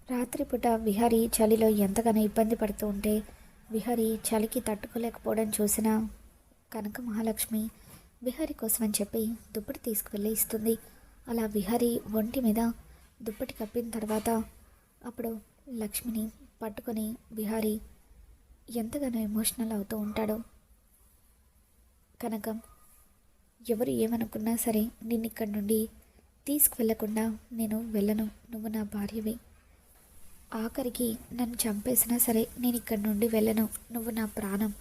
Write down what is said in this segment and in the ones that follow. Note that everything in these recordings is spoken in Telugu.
రాత్రిపూట విహారీ చలిలో ఎంతగానో ఇబ్బంది పడుతూ ఉంటే విహారీ చలికి తట్టుకోలేకపోవడం చూసిన కనక మహాలక్ష్మి విహారీ కోసం అని చెప్పి దుప్పటి తీసుకువెళ్ళి ఇస్తుంది. అలా విహారీ ఒంటి మీద దుప్పటి కప్పిన తర్వాత అప్పుడు లక్ష్మిని పట్టుకొని విహారీ ఎంతగానో ఎమోషనల్ అవుతూ ఉంటాడు. కనకం, ఎవరు ఏమనుకున్నా సరే నిన్ను ఇక్కడి నుండి తీసుకువెళ్ళకుండా నేను వెళ్ళను. నువ్వు నా భార్యవి. ఆఖరికి నన్ను చంపేసినా సరే నేను ఇక్కడి నుండి వెళ్ళను. నువ్వు నా ప్రాణం.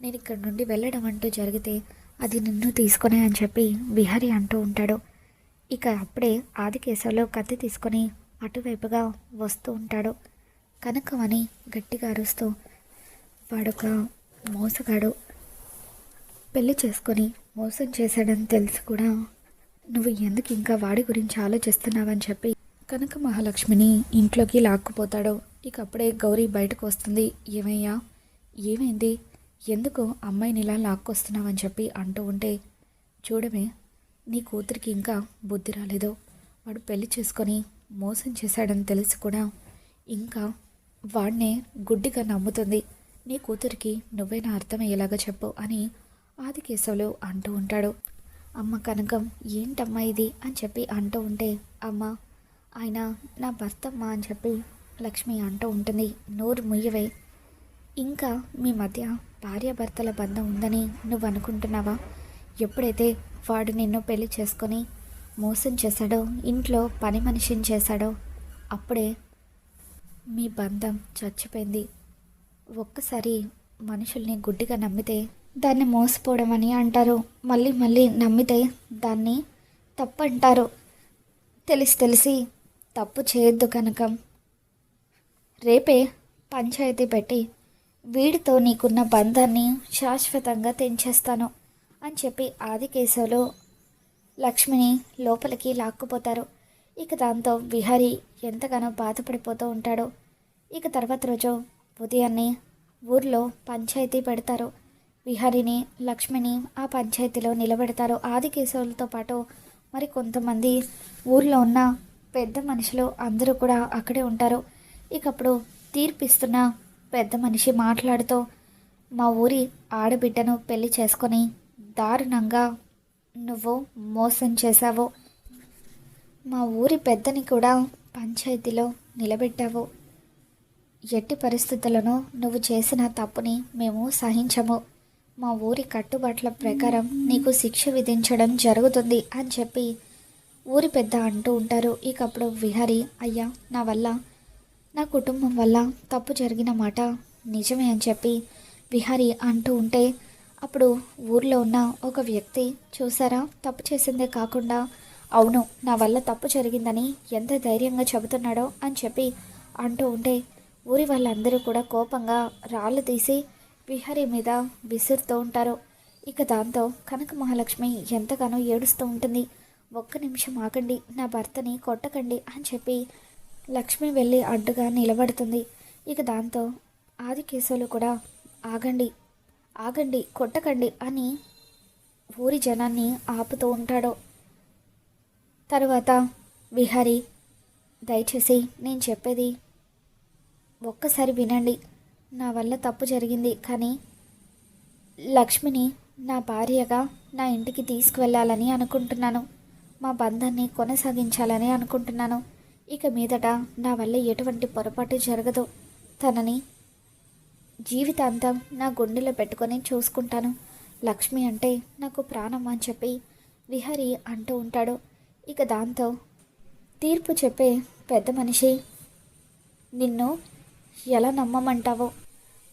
నేను ఇక్కడి నుండి వెళ్ళడం అంటూ జరిగితే అది నిన్ను తీసుకునే అని చెప్పి విహారీ అంటూ ఉంటాడు. ఇక అప్పుడే ఆదికేశవులో కత్తి తీసుకొని అటువైపుగా వస్తూ ఉంటాడు. కనకం అని గట్టిగా అరుస్తూ, వాడొక మోసగాడు, పెళ్లి చేసుకొని మోసం చేశాడని తెలిసి కూడా నువ్వు ఎందుకు ఇంకా వాడి గురించి ఆలోచిస్తున్నావని చెప్పి కనక మహాలక్ష్మిని ఇంట్లోకి లాక్కుపోతాడు. ఇక అప్పుడే గౌరీ బయటకు వస్తుంది. ఏమయ్యా, ఏమైంది, ఎందుకు అమ్మాయిని ఇలా లాక్కొస్తున్నావని చెప్పి అంటూ ఉంటే, చూడమే, నీ కూతురికి ఇంకా బుద్ధి రాలేదు. వాడు పెళ్లి చేసుకొని మోసం చేశాడని తెలిసి కూడా ఇంకా వాడినే గుడ్డిగా నమ్ముతుంది. నీ కూతురికి నువ్వైనా అర్థమయ్యేలాగా చెప్పు అని ఆదికేశవులు అంటూ ఉంటాడు. అమ్మ కనకం, ఏంటమ్మా ఇది అని చెప్పి అంటూ ఉంటే, అమ్మ ఆయన నా భర్తమ్మ అని చెప్పి లక్ష్మి అంటూ ఉంటుంది. నోరు ముయ్యవే, ఇంకా మీ మధ్య భార్యాభర్తల బంధం ఉందని నువ్వు అనుకుంటున్నావా? ఎప్పుడైతే వాడు నిన్ను పెళ్లి చేసుకొని మోసం చేశాడో, ఇంట్లో పని మనిషిని చేశాడో, అప్పుడే మీ బంధం చచ్చిపోయింది. ఒక్కసారి మనుషుల్ని గుడ్డిగా నమ్మితే దాన్ని మోసపోవడం అని అంటారు. మళ్ళీ మళ్ళీ నమ్మితే దాన్ని తప్పంటారు. తెలిసి తప్పు చేయొద్దు కనకం. రేపే పంచాయతీ పెట్టి వీడితో నీకున్న బంధాన్ని శాశ్వతంగా తెంచేస్తాను అని చెప్పి ఆదికేశవులు లక్ష్మిని లోపలికి లాక్కుపోతారు. ఇక దాంతో విహారీ ఎంతగానో బాధపడిపోతూ ఉంటాడు. ఇక తర్వాత రోజు ఉదయాన్నే ఊర్లో పంచాయతీ పెడతారు. విహారీని, లక్ష్మిని ఆ పంచాయతీలో నిలబెడతారు. ఆదికేశవులతో పాటు మరి కొంతమంది ఊర్లో ఉన్న పెద్ద మనుషులు అందరూ కూడా అక్కడే ఉంటారు. ఇకప్పుడు తీర్పిస్తున్న పెద్ద మనిషి మాట్లాడుతూ, మా ఊరి ఆడబిడ్డను పెళ్లి చేసుకొని దారుణంగా నువ్వు మోసం చేశావు. మా ఊరి పెద్దని కూడా పంచాయతీలో నిలబెట్టావు. ఎట్టి పరిస్థితులను నువ్వు చేసిన తప్పుని మేము సహించము. మా ఊరి కట్టుబాట్ల ప్రకారం నీకు శిక్ష విధించడం జరుగుతుంది అని చెప్పి ఊరి పెద్ద అంటూ ఉంటారు. ఇకప్పుడు విహారీ, అయ్యా, నా వల్ల, నా కుటుంబం వల్ల తప్పు జరిగిన మాట నిజమే అని చెప్పి విహారీ అంటూ ఉంటే, అప్పుడు ఊర్లో ఉన్న ఒక వ్యక్తి, చూసారా, తప్పు చేసిందే కాకుండా అవును నా వల్ల తప్పు జరిగిందని ఎంత ధైర్యంగా చెబుతున్నాడో అని చెప్పి అంటూ ఉంటే, ఊరి వాళ్ళందరూ కూడా కోపంగా రాళ్ళు తీసి విహారీ మీద విసురుతూ ఉంటారు. ఇక దాంతో కనక మహాలక్ష్మి ఎంతగానో ఏడుస్తూ ఉంటుంది. ఒక్క నిమిషం ఆగండి, నా భర్తని కొట్టకండి అని చెప్పి లక్ష్మి వెళ్ళి అడ్డుగా నిలబడుతుంది. ఇక దాంతో ఆదికేశవులు కూడా ఆగండి, ఆగండి, కొట్టకండి అని ఊరి జనాన్ని ఆపుతూ ఉంటాడు. తరువాత విహారీ, దయచేసి నేను చెప్పేది ఒక్కసారి వినండి. నా వల్ల తప్పు జరిగింది, కానీ లక్ష్మిని నా భార్యగా నా ఇంటికి తీసుకువెళ్ళాలని అనుకుంటున్నాను. మా బంధాన్ని కొనసాగించాలని అనుకుంటున్నాను. ఇక మీదట నా వల్ల ఎటువంటి పొరపాటు జరగదు. తనని జీవితాంతం నా గుండెలో పెట్టుకొని చూసుకుంటాను. లక్ష్మి అంటే నాకు ప్రాణం అని చెప్పి విహారీ అంటూ ఉంటాడు. ఇక దాంతో తీర్పు చెప్పే పెద్ద మనిషి, నిన్ను ఎలా నమ్మమంటావో,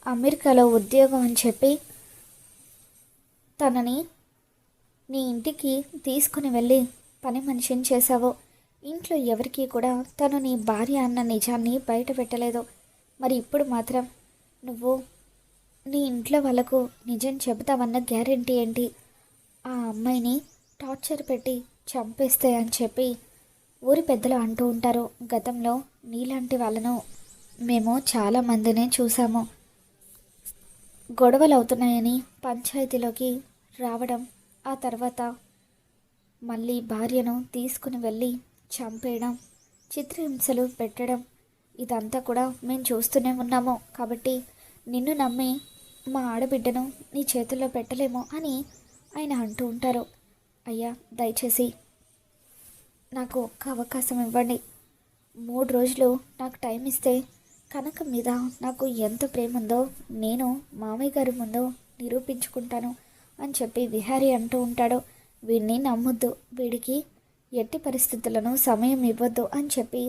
అమెరికాలో ఉద్యోగం అని చెప్పి తనని నీ ఇంటికి తీసుకుని వెళ్ళి పని మనిషిని చేశావు. ఇంట్లో ఎవరికీ కూడా తను నీ భార్య అన్న నిజాన్ని బయట పెట్టలేదు. మరి ఇప్పుడు మాత్రం నువ్వు నీ ఇంట్లో వాళ్ళకు నిజం చెబుతావన్న గ్యారెంటీ ఏంటి? ఆ అమ్మాయిని టార్చర్ పెట్టి చంపేస్తే అని చెప్పి ఊరి పెద్దలు అంటూ ఉంటారు. గతంలో నీలాంటి వాళ్ళను మేము చాలామందినే చూసాము. గొడవలు అవుతున్నాయని పంచాయతీలోకి రావడం, ఆ తర్వాత మళ్ళీ భార్యను తీసుకుని వెళ్ళి చంపేయడం, చిత్రహింసలు పెట్టడం, ఇదంతా కూడా మేము చూస్తూనే ఉన్నాము. కాబట్టి నిన్ను నమ్మి మా ఆడబిడ్డను నీ చేతుల్లో పెట్టలేము అని ఆయన అంటూ ఉంటారు. అయ్యా, దయచేసి నాకు ఒక్క అవకాశం ఇవ్వండి. 3 రోజులు నాకు టైం ఇస్తే కనక మీద నాకు ఎంత ప్రేమ ఉందో నేను మామయ్య గారి ముందు నిరూపించుకుంటాను అని చెప్పి విహారీ అంటూ ఉంటాడు. వీడిని నమ్మొద్దు, వీడికి ఎట్టి పరిస్థితులను సమయం ఇవ్వద్దు అని చెప్పి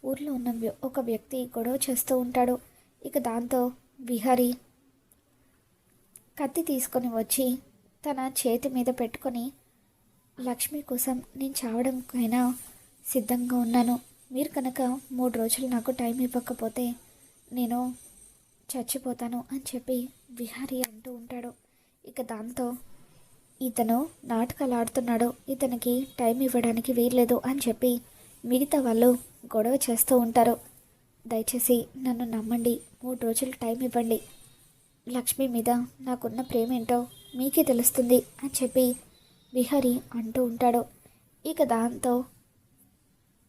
ఊర్లో ఉన్న ఒక వ్యక్తి గొడవ చేస్తూ ఉంటాడు. ఇక దాంతో విహారీ కత్తి తీసుకొని వచ్చి తన చేతి మీద పెట్టుకొని, లక్ష్మి కోసం నేను చావడంకైనా సిద్ధంగా ఉన్నాను. మీరు కనుక 3 రోజులు నాకు టైం ఇవ్వకపోతే నేను చచ్చిపోతాను అని చెప్పి విహారీ అంటూ ఉంటాడు. ఇక దాంతో ఇతను నాటకాలు ఆడుతున్నాడు, ఇతనికి టైం ఇవ్వడానికి వీల్లేదు అని చెప్పి మిగతా వాళ్ళు గొడవ చేస్తూ ఉంటారు. దయచేసి నన్ను నమ్మండి, 3 రోజులు టైం ఇవ్వండి. లక్ష్మి మీద నాకున్న ప్రేమ ఏంటో మీకే తెలుస్తుంది అని చెప్పి విహారీ అంటూ ఉంటాడు. ఇక దాంతో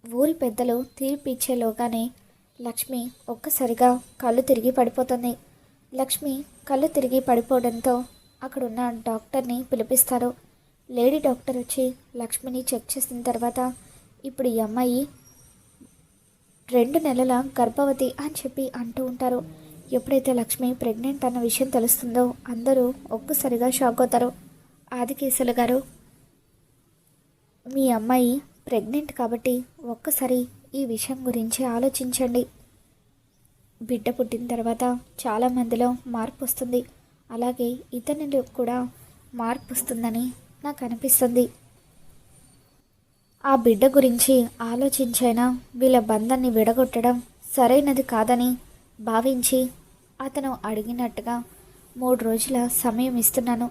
ఊరి పెద్దలు తీర్పు ఇచ్చేలోగానే లక్ష్మి ఒక్కసారిగా కళ్ళు తిరిగి పడిపోతుంది. లక్ష్మి కళ్ళు తిరిగి పడిపోవడంతో అక్కడున్న డాక్టర్ని పిలిపిస్తారు. లేడీ డాక్టర్ వచ్చి లక్ష్మిని చెక్ చేసిన తర్వాత ఇప్పుడు ఈ అమ్మాయి 2 నెలల గర్భవతి అని చెప్పి అంటూ ఉంటారు. ఎప్పుడైతే లక్ష్మి ప్రెగ్నెంట్ అన్న విషయం తెలుస్తుందో అందరూ ఒక్కసారిగా షాక్ అవుతారు. ఆదికేశవులు గారు, మీ అమ్మాయి ప్రెగ్నెంట్ కాబట్టి ఒక్కసారి ఈ విషయం గురించి ఆలోచించండి. బిడ్డ పుట్టిన తర్వాత చాలామందిలో మార్పు వస్తుంది, అలాగే ఇతనిలో కూడా మార్పు వస్తుందని నాకు అనిపిస్తుంది. ఆ బిడ్డ గురించి ఆలోచించైనా వీళ్ళ బంధాన్ని విడగొట్టడం సరైనది కాదని భావించి అతను అడిగినట్టుగా 3 రోజుల సమయం ఇస్తున్నాను.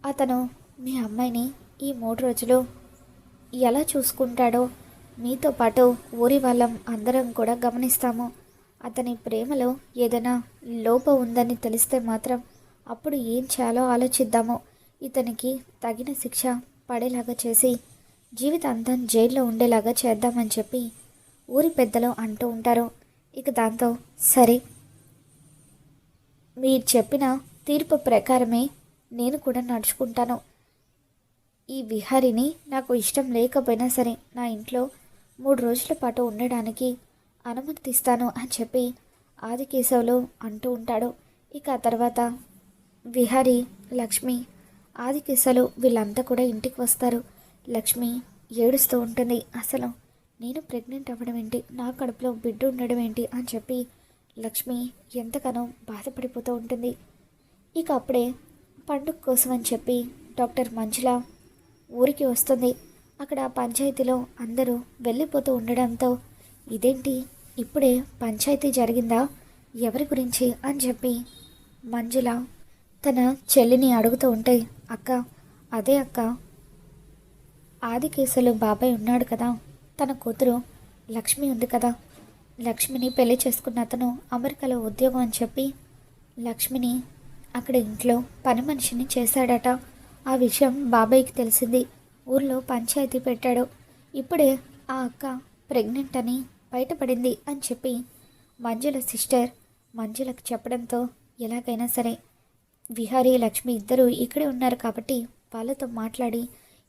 అతను మీ అమ్మాయిని ఈ 3 రోజులు ఎలా చూసుకుంటాడో మీతో పాటు ఊరి వాళ్ళం అందరం కూడా గమనిస్తాము. అతని ప్రేమలో ఏదైనా లోపం ఉందని తెలిస్తే మాత్రం అప్పుడు ఏం చేయాలో ఆలోచిద్దాము. ఇతనికి తగిన శిక్ష పడేలాగా చేసి జీవితాంతం జైల్లో ఉండేలాగా చేద్దామని చెప్పి ఊరి పెద్దలు అంటూ ఉంటారు. ఇక దాంతో సరే, మీరు చెప్పిన తీర్పు ప్రకారమే నేను కూడా నడుచుకుంటాను. ఈ విహారిని నాకు ఇష్టం లేకపోయినా సరే నా ఇంట్లో 3 రోజుల పాటు ఉండడానికి అనుమతిస్తాను అని చెప్పి ఆదికేశవులు అంటూ ఉంటాడు. ఇక ఆ తర్వాత విహారీ, లక్ష్మి, ఆదికేశవులు వీళ్ళంతా కూడా ఇంటికి వస్తారు. లక్ష్మి ఏడుస్తూ ఉంటుంది. అసలు నేను ప్రెగ్నెంట్ అవ్వడం ఏంటి, నా కడుపులో బిడ్డ ఉండడం ఏంటి అని చెప్పి లక్ష్మి ఎంతగానో బాధపడిపోతూ ఉంటుంది. ఇక అప్పుడే పండుగ కోసం అని చెప్పి డాక్టర్ మంజుల ఊరికి వస్తుంది. అక్కడ పంచాయతీలో అందరూ వెళ్ళిపోతూ ఉండడంతో ఇదేంటి ఇప్పుడే పంచాయతీ జరిగిందా, ఎవరి గురించి అని చెప్పి మంజుల తన చెల్లిని అడుగుతూ ఉంటే, అక్క, అదే అక్క, ఆదికేశవులు బాబాయ్ ఉన్నాడు కదా, తన కూతురు లక్ష్మి ఉంది కదా, లక్ష్మిని పెళ్లి చేసుకున్న అతను అమెరికాలో ఉద్యోగం అని చెప్పి లక్ష్మిని అక్కడ ఇంట్లో పని మనిషిని చేశాడట. ఆ విషయం బాబాయ్కి తెలిసింది, ఊర్లో పంచాయతీ పెట్టాడు. ఇప్పుడే ఆ అక్క ప్రెగ్నెంట్ అని బయటపడింది అని చెప్పి మంజుల సిస్టర్ మంజులకు చెప్పడంతో ఎలాగైనా సరే విహారీ, లక్ష్మి ఇద్దరూ ఇక్కడే ఉన్నారు కాబట్టి వాళ్ళతో మాట్లాడి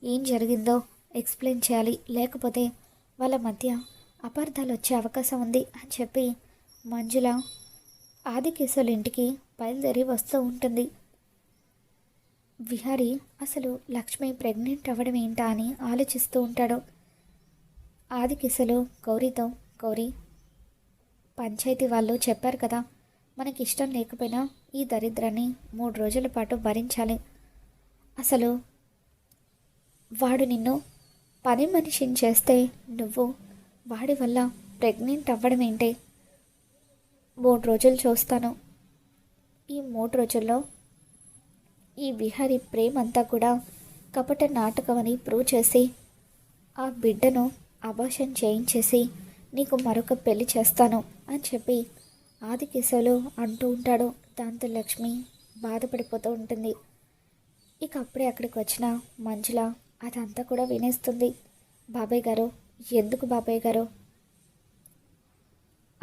ఏం జరిగిందో ఎక్స్ప్లెయిన్ చేయాలి, లేకపోతే వాళ్ళ మధ్య అపార్థాలు వచ్చే అవకాశం ఉంది అని చెప్పి మంజుల ఆదికేశవుల ఇంటికి బయలుదేరి వస్తూ ఉంటుంది. విహారీ అసలు లక్ష్మి ప్రెగ్నెంట్ అవ్వడం ఏంటా అని ఆలోచిస్తూ ఉంటాడు. ఆదికేశవులు గౌరీతో, గౌరీ, పంచాయతీ వాళ్ళు చెప్పారు కదా, మనకి ఇష్టం లేకపోయినా ఈ దరిద్రాన్ని 3 రోజుల పాటు భరించాలి. అసలు వాడు నిన్ను పని మనిషిని చేస్తే నువ్వు వాడి వల్ల ప్రెగ్నెంట్ అవ్వడం ఏంటి? 3 రోజులు చూస్తాను. ఈ 3 రోజుల్లో ఈ విహారీ ప్రేమ అంతా కూడా కపట నాటకం అని ప్రూవ్ చేసి ఆ బిడ్డను అబార్షన్ చేయించేసి నీకు మరొక పెళ్లి చేస్తాను అని చెప్పి ఆదికేశవులు అంటూ ఉంటాడు. దాంతో లక్ష్మి బాధపడిపోతూ ఉంటుంది. ఇక అప్పుడే అక్కడికి వచ్చిన మంజుల అదంతా కూడా వినేస్తుంది. బాబాయ్ గారు, ఎందుకు బాబాయ్ గారు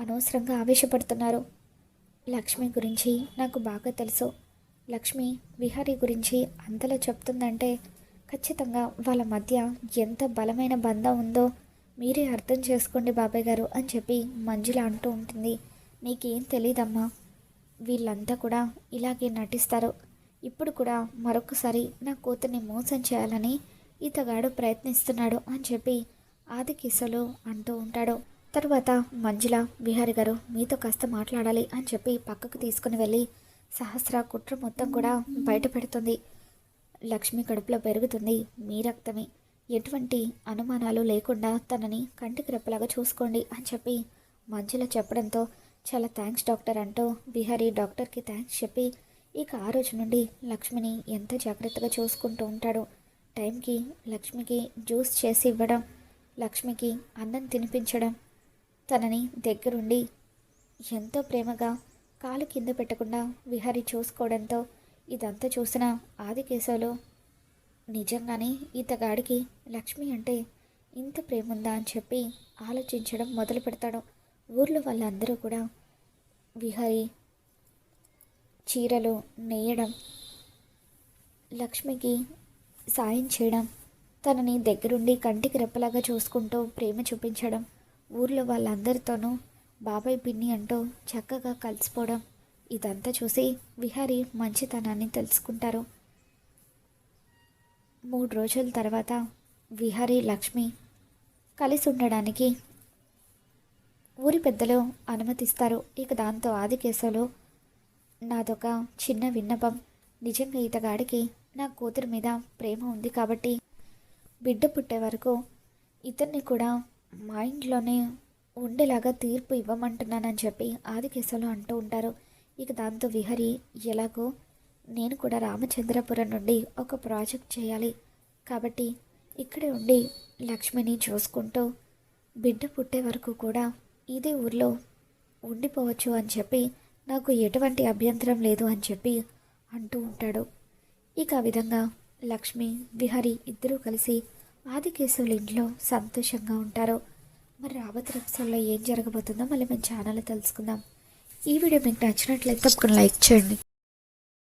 అనవసరంగా ఆవేశపడుతున్నారు. లక్ష్మి గురించి నాకు బాగా తెలుసు. లక్ష్మి విహారీ గురించి అంతలా చెప్తుందంటే ఖచ్చితంగా వాళ్ళ మధ్య ఎంత బలమైన బంధం ఉందో మీరే అర్థం చేసుకోండి బాబాయ్ గారు అని చెప్పి మంజుల అంటూ ఉంటుంది. నీకేం తెలీదమ్మా, వీళ్ళంతా కూడా ఇలాగే నటిస్తారు. ఇప్పుడు కూడా మరొకసారి నా కూతుర్ని మోసం చేయాలని ఇతగాడు ప్రయత్నిస్తున్నాడు అని చెప్పి ఆదికేశవులు అంటూ ఉంటాడు. తర్వాత మంజుల, విహారి గారు మీతో కాస్త మాట్లాడాలి అని చెప్పి పక్కకు తీసుకుని వెళ్ళి సహస్ర కుట్ర మొత్తం కూడా బయట పెడుతుంది. లక్ష్మి కడుపులో పెరుగుతుంది మీ రక్తమే, ఎటువంటి అనుమానాలు లేకుండా తనని కంటికి రెప్పలాగా చూసుకోండి అని చెప్పి మంజుల చెప్పడంతో చాలా థ్యాంక్స్ డాక్టర్ అంటూ విహారీ డాక్టర్కి థ్యాంక్స్ చెప్పి ఇక ఆ రోజు నుండి లక్ష్మిని ఎంత జాగ్రత్తగా చూసుకుంటూ ఉంటాడు. టైంకి లక్ష్మికి జ్యూస్ చేసి ఇవ్వడం, లక్ష్మికి అన్నం తినిపించడం, తనని దగ్గరుండి ఎంతో ప్రేమగా కాలు కింద పెట్టకుండా విహారీ చూసుకోవడంతో ఇదంతా చూసిన ఆదికేశవులు నిజంగానే ఇతగాడికి లక్ష్మి అంటే ఇంత ప్రేమ ఉందా అని చెప్పి ఆలోచించడం మొదలు పెడతాడు. ఊర్లో వాళ్ళందరూ కూడా విహారీ చీరలు నేయడం, లక్ష్మికి సాయం చేయడం, తనని దగ్గరుండి కంటికి రెప్పలాగా చూసుకుంటూ ప్రేమ చూపించడం, ఊర్లో వాళ్ళందరితోనూ బాబాయ్ పిన్ని అంటూ చక్కగా కలిసిపోవడం, ఇదంతా చూసి విహారీ మంచితనాన్ని తెలుసుకుంటారు. 3 రోజుల తర్వాత విహారీ లక్ష్మి కలిసి ఉండడానికి ఊరి పెద్దలు అనుమతిస్తారు. ఇక దాంతో ఆదికేశవులు నాదొక చిన్న విన్నపం, నిజంగా ఇతగాడికి నా కూతురు మీద ప్రేమ ఉంది కాబట్టి బిడ్డ పుట్టే వరకు ఇతన్ని కూడా మా ఇంట్లోనే ఉండేలాగా తీర్పు ఇవ్వమంటున్నానని చెప్పి ఆదికేశవులు అంటూ ఉంటారు. ఇక దాంతో విహరి ఎలాగో నేను కూడా రామచంద్రపురం నుండి ఒక ప్రాజెక్ట్ చేయాలి కాబట్టి ఇక్కడే ఉండి లక్ష్మిని చూసుకుంటూ బిడ్డ పుట్టే వరకు కూడా ఇదే ఊర్లో ఉండిపోవచ్చు అని చెప్పి నాకు ఎటువంటి అభ్యంతరం లేదు అని చెప్పి అంటూ ఉంటాడు. ఇక ఆ విధంగా లక్ష్మి విహరి ఇద్దరూ కలిసి ఆదికేశవుల ఇంట్లో సంతోషంగా ఉంటారు. మరి రాబోయే ఎపిసోడ్లో ఏం జరగబోతుందో మళ్ళీ మేము ఛానల్లో తెలుసుకుందాం. ఈ వీడియో మీకు నచ్చినట్లయితే తప్పకుండా లైక్ చేయండి.